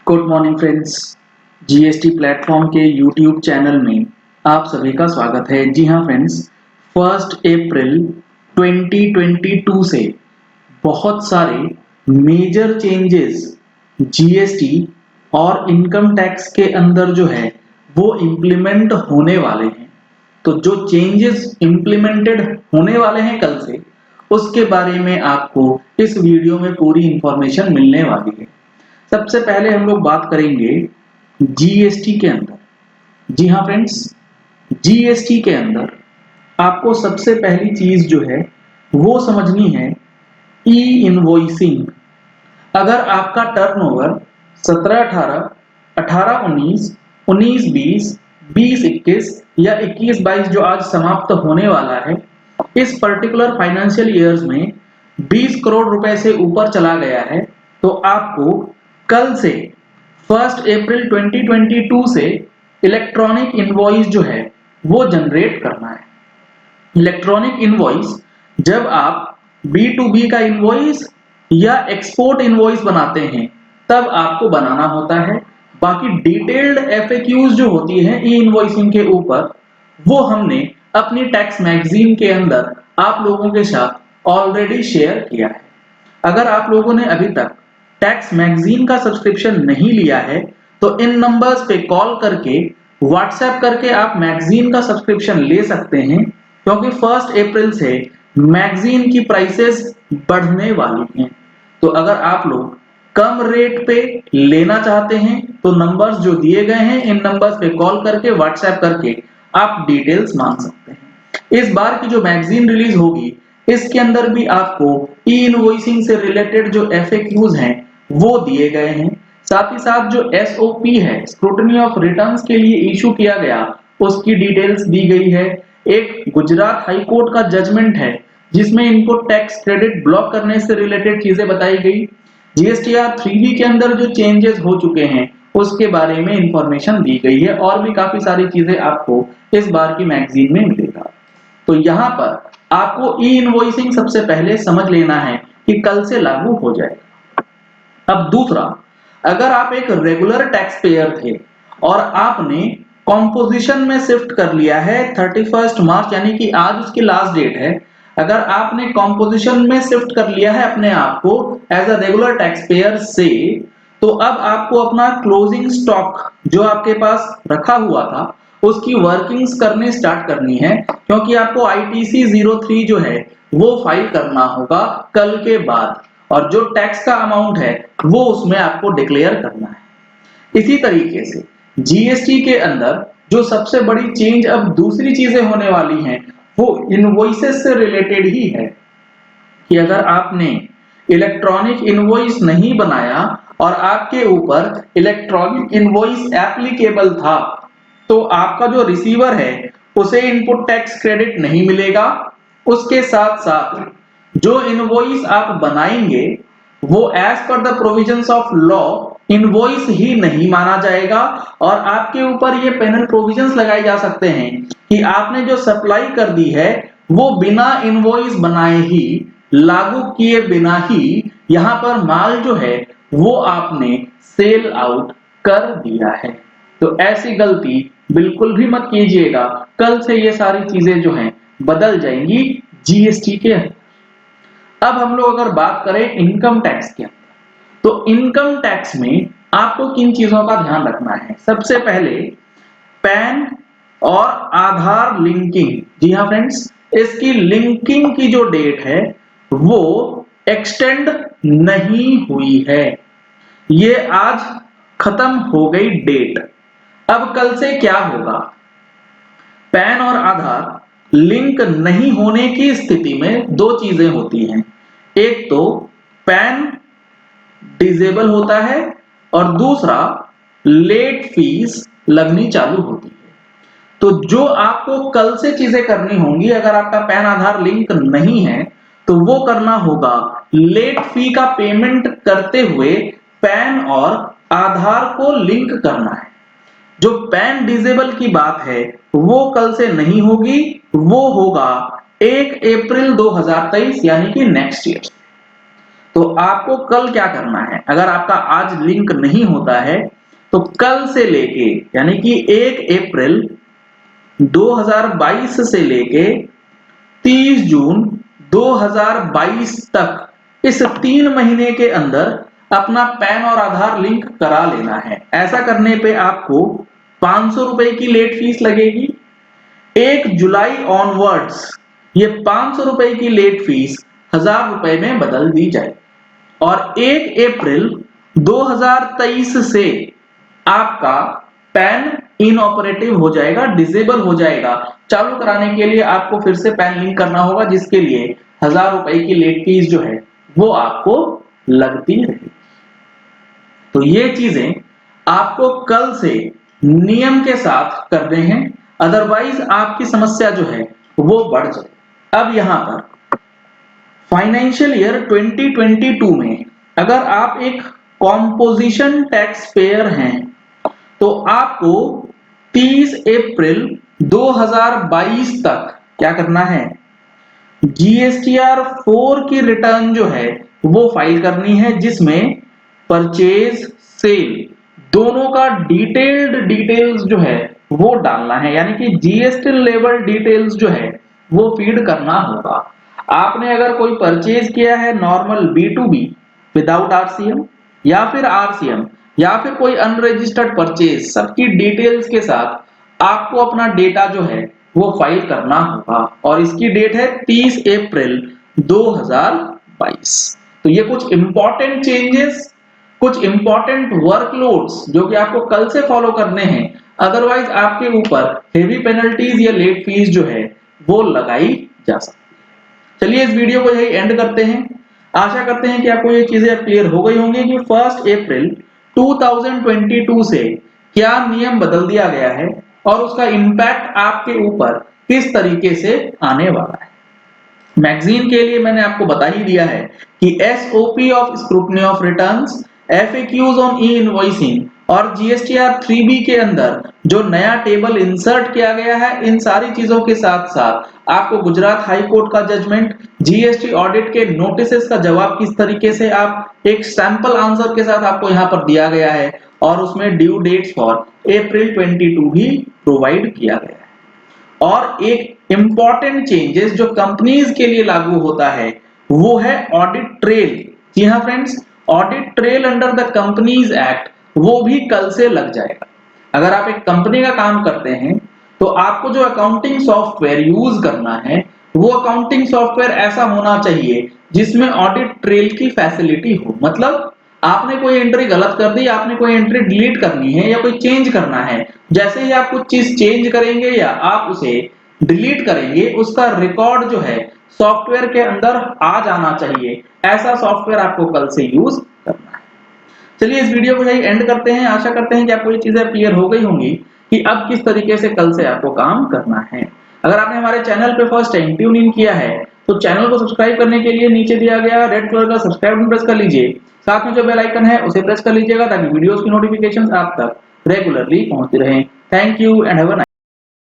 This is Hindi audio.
Good morning friends. GST platform के यूट्यूब चैनल में आप सभी का स्वागत है। जी हाँ फ्रेंड्स, 1 अप्रैल 2022 से बहुत सारे मेजर चेंजेस जीएसटी और इनकम टैक्स के अंदर जो है वो इम्प्लीमेंट होने वाले हैं। तो जो चेंजेस इम्प्लीमेंटेड होने वाले हैं कल से, उसके बारे में आपको इस वीडियो में पूरी इंफॉर्मेशन मिलने वाली है। सबसे पहले हम लोग बात करेंगे जीएसटी के अंदर। जी हाँ फ्रेंड्स, जीएसटी के अंदर आपको सबसे पहली चीज जो है वो समझनी है ई इनवॉइसिंग। अगर आपका टर्नओवर 17-18, 18-19, 19-20, 20-21 या 21-22 जो आज समाप्त होने वाला है, इस पर्टिकुलर फाइनेंशियल ईयर्स में 20 करोड़ रुपए से ऊपर चला गया है, तो आपको कल से 1 अप्रैल 2022 से इलेक्ट्रॉनिक इनवॉइस जो है वो जनरेट करना है। इलेक्ट्रॉनिक इनवॉइस जब आप B2B का इनवॉइस या एक्सपोर्ट इनवॉइस बनाते हैं तब आपको बनाना होता है। बाकी डिटेल्ड FAQs जो होती है ई इनवॉइसिंग के ऊपर, वो हमने अपनी टैक्स मैगजीन के अंदर आप लोगों के साथ ऑलरेडी शेयर किया है। अगर आप लोगों ने अभी तक टैक्स मैगजीन का सब्सक्रिप्शन नहीं लिया है तो इन नंबर्स पे कॉल करके व्हाट्सएप करके आप मैगजीन का सब्सक्रिप्शन ले सकते हैं, क्योंकि 1 अप्रैल से मैगजीन की प्राइसेस बढ़ने वाली हैं। तो अगर आप लोग कम रेट पे लेना चाहते हैं तो नंबर्स जो दिए गए हैं, इन नंबर्स पे कॉल करके व्हाट्सएप करके आप डिटेल्स मांग सकते हैं। इस बार की जो मैगजीन रिलीज होगी, इसके अंदर भी आपको ई इनवॉइसिंग से रिलेटेड जो FAQs हैं वो दिए गए हैं। साथ ही साथ जो SOP है, स्क्रूटनी ऑफ रिटर्न्स के लिए इशू किया गया, उसकी डिटेल्स दी गई है। एक गुजरात हाई कोर्ट का जजमेंट है जिसमें इनको टैक्स क्रेडिट ब्लॉक करने से रिलेटेड चीजें बताई गई। GSTR 3B के अंदर जो चेंजेस हो चुके हैं उसके बारे में इंफॉर्मेशन दी गई है, और भी काफी सारी चीजें आपको इस बार की मैगजीन में मिलेगा। तो यहाँ पर आपको ई इनवॉइसिंग सबसे पहले समझ लेना है कि कल से लागू हो जाएगा। अब दूसरा, अगर आप एक रेगुलर टैक्स पेयर थे और आपने कॉम्पोजिशन में शिफ्ट कर लिया है 31 मार्च, यानी कि आज उसकी लास्ट डेट है, अगर आपने कॉम्पोजिशन में शिफ्ट कर लिया है अपने आप को as a regular tax payer से, तो अब आपको अपना क्लोजिंग स्टॉक जो आपके पास रखा हुआ था उसकी वर्किंग्स करनी स्टार्ट करनी है, क्योंकि आपको ITC 03 जो है वो फाइल करना होगा कल के बाद, और जो टैक्स का अमाउंट है वो उसमें आपको डिक्लेयर करना है। इसी तरीके से जीएसटी के अंदर जो सबसे बड़ी चेंज अब दूसरी चीजें होने वाली हैं वो इनवॉइसेस से रिलेटेड ही है, कि अगर आपने इलेक्ट्रॉनिक इनवॉइस नहीं बनाया और आपके ऊपर इलेक्ट्रॉनिक इनवॉइस एप्लीकेबल था, तो आपका जो रिसीवर है उसे इनपुट टैक्स क्रेडिट नहीं मिलेगा। उसके साथ साथ जो इनवॉइस आप बनाएंगे वो as per the provisions of law invoice ही नहीं माना जाएगा, और आपके ऊपर ये पेनल प्रोविजंस लगाए जा सकते हैं कि आपने जो सप्लाई कर दी है वो बिना इनवॉइस बनाए ही, लागू किए बिना ही यहां पर माल जो है वो आपने सेल आउट कर दिया है। तो ऐसी गलती बिल्कुल भी मत कीजिएगा। कल से ये सारी चीजें जो हैं बदल जाएंगी जीएसटी के अंदर। अब हम लोग अगर बात करें इनकम टैक्स के अंदर, तो इनकम टैक्स में आपको किन चीजों का ध्यान रखना है। सबसे पहले पैन और आधार लिंकिंग। जी हाँ फ्रेंड्स, इसकी लिंकिंग की जो डेट है वो एक्सटेंड नहीं हुई है, ये आज खत्म हो गई डेट। अब कल से क्या होगा, पैन और आधार लिंक नहीं होने की स्थिति में दो चीजें होती हैं। एक तो पैन डिसेबल होता है और दूसरा लेट फीस लगनी चालू होती है। तो जो आपको कल से चीजें करनी होंगी, अगर आपका पैन आधार लिंक नहीं है तो वो करना होगा, लेट फी का पेमेंट करते हुए पैन और आधार को लिंक करना है। जो पैन डिसेबल की बात है वो कल से नहीं होगी, वो होगा 1 अप्रैल 2023 यानी कि नेक्स्ट ईयर। तो आपको कल क्या करना है, अगर आपका आज लिंक नहीं होता है तो कल से लेके यानी कि 1 अप्रैल 2022 से लेके 30 जून 2022 तक इस 3 महीने के अंदर अपना पैन और आधार लिंक करा लेना है। ऐसा करने पे आपको 500 रुपए की लेट फीस लगेगी। 1 जुलाई ऑनवर्ड्स ये 500 रुपए की लेट फीस 1000 रुपए में बदल दी जाए और 1 अप्रैल 2023 से आपका पैन इनऑपरेटिव हो जाएगा, डिसेबल हो जाएगा। चालू कराने के लिए आपको फिर से पैन लिंक करना होगा, जिसके लिए 1000 रुपए की लेट फीस जो है वो आपको लगती रहेगी। तो ये चीजें आपको कल से नियम के साथ करने हैं, अदरवाइज आपकी समस्या जो है वो बढ़ जाए। अब यहां पर फाइनेंशियल ईयर 2022 में अगर आप एक कॉम्पोजिशन टैक्स पेयर हैं तो आपको 30 अप्रैल 2022 तक क्या करना है, जीएसटीआर 4 की रिटर्न जो है वो फाइल करनी है, जिसमें परचेज सेल दोनों का डिटेल्स जो है वो डालना है, यानी कि जीएसटी लेवल डिटेल्स जो है वो फीड करना होगा। आपने अगर कोई परचेज किया है नॉर्मल B2B विदाउट आरसीएम या फिर आरसीएम या फिर कोई अनरजिस्टर्ड परचेज, सबकी डिटेल्स के साथ आपको अपना डेटा जो है वो फाइल करना होगा और इसकी डेट है 30 अप्रैल 2022। तो ये कुछ इंपॉर्टेंट चेंजेस, कुछ इंपॉर्टेंट वर्कलोड्स जो कि आपको कल से फॉलो करने हैं, अदरवाइज आपके ऊपर हेवी पेनल्टीज या लेट फीस जो है वो लगाई जा सकती है। चलिए इस वीडियो को यही एंड करते हैं। आशा करते हैं कि आपको ये चीजें क्लियर हो गई होंगी कि 1 अप्रैल 2022 से क्या नियम बदल दिया गया है और उसका इंपैक्ट आपके ऊपर किस तरीके से आने वाला है। मैगजीन के लिए मैंने आपको बता ही दिया है कि SOP of scrutiny of returns, FAQs on E invoicing और जीएसटीआर 3B के अंदर जो नया टेबल इंसर्ट किया गया है, इन सारी चीजों के साथ साथ आपको गुजरात हाई कोर्ट का जजमेंट, जीएसटी ऑडिट के नोटिसेस का जवाब किस तरीके से आप एक सैंपल आंसर के साथ आपको यहाँ पर दिया गया है और उसमें ड्यू डेट्स फॉर अप्रैल 22 भी प्रोवाइड किया गया है। और एक इंपॉर्टेंट चेंजेस जो कंपनीज के लिए लागू होता है वो है ऑडिट ट्रेल। जी हाँ friends, audit trail under the companies act वो भी कल से लग जाएगा। अगर आप एक कंपनी का काम करते हैं तो आपको जो अकाउंटिंग सॉफ्टवेयर यूज करना है वो अकाउंटिंग सॉफ्टवेयर ऐसा होना चाहिए जिसमें ऑडिट ट्रेल की फैसिलिटी हो। मतलब आपने कोई एंट्री गलत कर दी, आपने कोई एंट्री डिलीट करनी है या कोई चेंज करना है, जैसे ही आप कुछ चीज चेंज करेंगे या आप उसे डिलीट करेंगे, उसका रिकॉर्ड जो है सॉफ्टवेयर के अंदर आ जाना चाहिए। ऐसा सॉफ्टवेयर आपको कल से यूज करना है। चलिए इस वीडियो को यही एंड करते हैं। आशा करते हैं कि आपको ये चीजें क्लियर हो गई होंगी कि अब किस तरीके से कल से आपको काम करना है। अगर आपने हमारे चैनल पे फर्स्ट टाइम ट्यून इन किया है तो चैनल को सब्सक्राइब करने के लिए नीचे दिया गया रेड कलर का सब्सक्राइब बटन प्रेस कर लीजिए। साथ में जो बेल आइकन है उसे प्रेस कर लीजिएगा ताकि वीडियोस की नोटिफिकेशंस आप तक रेगुलरली पहुंचती रहें। Thank you and have a